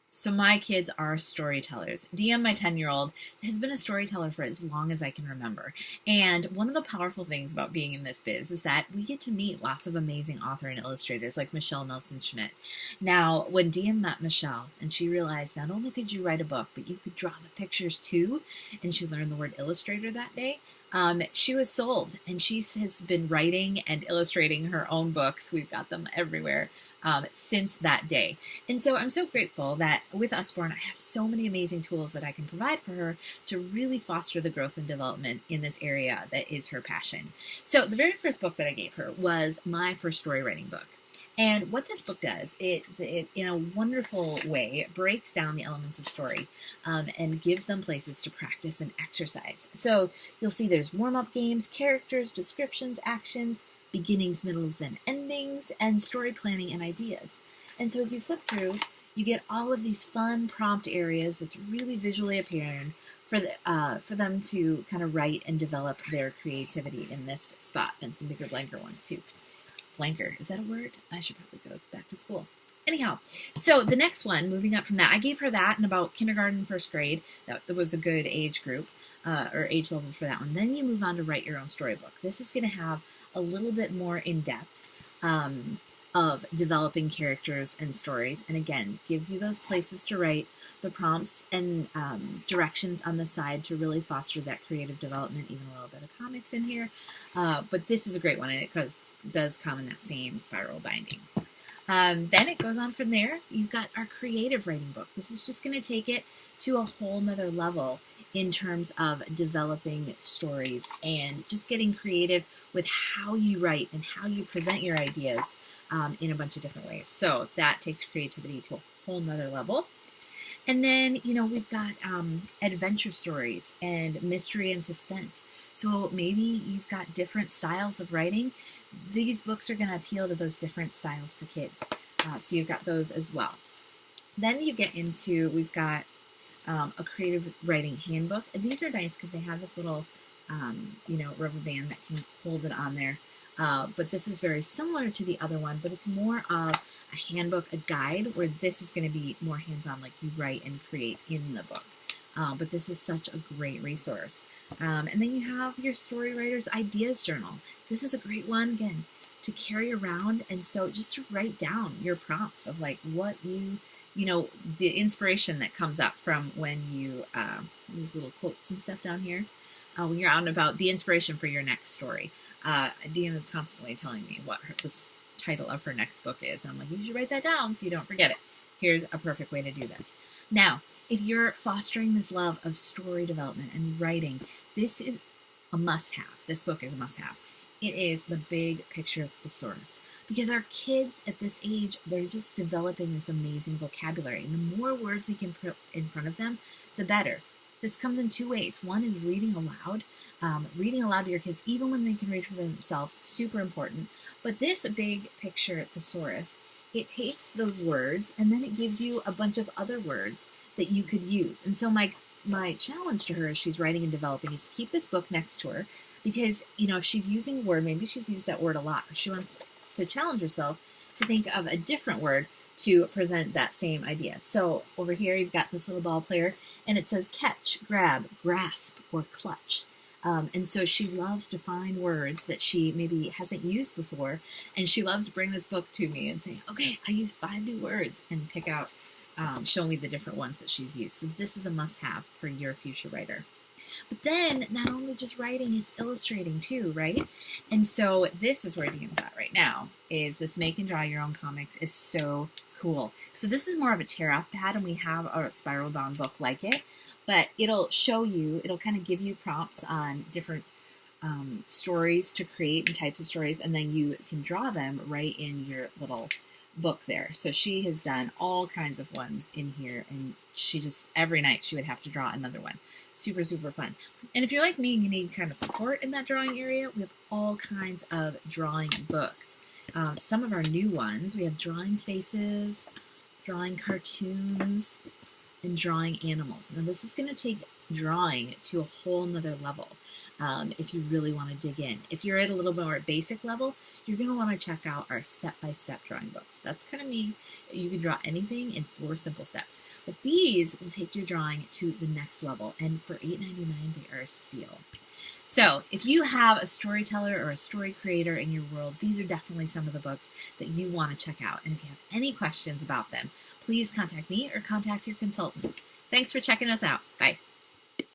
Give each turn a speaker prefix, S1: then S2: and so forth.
S1: So my kids are storytellers. DM, my 10-year-old, has been a storyteller for as long as I can remember. And one of the powerful things about being in this biz is that we get to meet lots of amazing author and illustrators like Michelle Nelson Schmidt. Now, when DM met Michelle and she realized not only could you write a book, but you could draw the pictures too, and she learned the word illustrator that day, she was sold. And she has been writing and illustrating her own books. We've got them everywhere since that day. And so I'm so grateful that with Usborne, I have so many amazing tools that I can provide for her to really foster the growth and development in this area that is her passion. So the very first book that I gave her was my first story writing book. And what this book does is it, in a wonderful way, breaks down the elements of story and gives them places to practice and exercise. So you'll see there's warm-up games, characters, descriptions, actions, beginnings, middles, and endings, and story planning and ideas. And so as you flip through, you get all of these fun prompt areas that's really visually appealing for them to kind of write and develop their creativity in this spot, and some bigger blanker ones too. Blanker, is that a word? I should probably go back to school. Anyhow, so the next one, moving up from that, I gave her that in about kindergarten, first grade. That was a good age group or age level for that one. Then you move on to write your own storybook. This is going to have a little bit more in depth of developing characters and stories, and again gives you those places to write, the prompts and directions on the side to really foster that creative development, even a little bit of comics in here, but this is a great one, and it does come in that same spiral binding. Then it goes on from there. You've got our creative writing book. This is just going to take it to a whole nother level in terms of developing stories and just getting creative with how you write and how you present your ideas in a bunch of different ways. So that takes creativity to a whole nother level. And then, we've got adventure stories and mystery and suspense. So maybe you've got different styles of writing. These books are going to appeal to those different styles for kids. So you've got those as well. Then you get into, we've got a creative writing handbook. And these are nice because they have this little, rubber band that can hold it on there. But this is very similar to the other one, but it's more of a handbook, a guide, where this is going to be more hands-on, like you write and create in the book. But this is such a great resource. And then you have your Story Writer's Ideas Journal. This is a great one, again, to carry around. And so just to write down your prompts of like what the inspiration that comes up from when you, there's little quotes and stuff down here. When you're out and about, the inspiration for your next story. Deanna is constantly telling me what the title of her next book is. And I'm like, you should write that down so you don't forget it. Here's a perfect way to do this. Now, if you're fostering this love of story development and writing, this is a must-have. This book is a must-have. It is the Big Picture Thesaurus. Because our kids at this age, they're just developing this amazing vocabulary. And the more words we can put in front of them, the better. This comes in two ways. One is reading aloud. Reading aloud to your kids, even when they can read for themselves, super important. But this Big Picture Thesaurus, it takes those words and then it gives you a bunch of other words that you could use. And so my challenge to her as she's writing and developing is to keep this book next to her, because if she's using a word, maybe she's used that word a lot. She wants to challenge herself to think of a different word to present that same idea. So over here you've got this little ball player, and it says catch, grab, grasp, or clutch. And so she loves to find words that she maybe hasn't used before, and she loves to bring this book to me and say, okay, I used 5 new words, and pick out, show me the different ones that she's used. So this is a must-have for your future writer. But then, not only just writing, it's illustrating too, right? And so this is where Dean's at right now, is this make and draw your own comics is so cool. So this is more of a tear-off pad, and we have a spiral-bound book like it. But it'll show you, it'll kind of give you prompts on different stories to create and types of stories, and then you can draw them right in your little book there. So she has done all kinds of ones in here, and she just, every night she would have to draw another one. Super, super fun. And if you're like me and you need kind of support in that drawing area, we have all kinds of drawing books. Some of our new ones, we have drawing faces, drawing cartoons, and drawing animals. Now this is going to take drawing to a whole nother level. If you really want to dig in. If you're at a little more basic level, you're going to want to check out our step-by-step drawing books. That's kind of me. You can draw anything in 4 simple steps. But these will take your drawing to the next level. And for $8.99, they are a steal. So if you have a storyteller or a story creator in your world, these are definitely some of the books that you want to check out. And if you have any questions about them, please contact me or contact your consultant. Thanks for checking us out. Bye.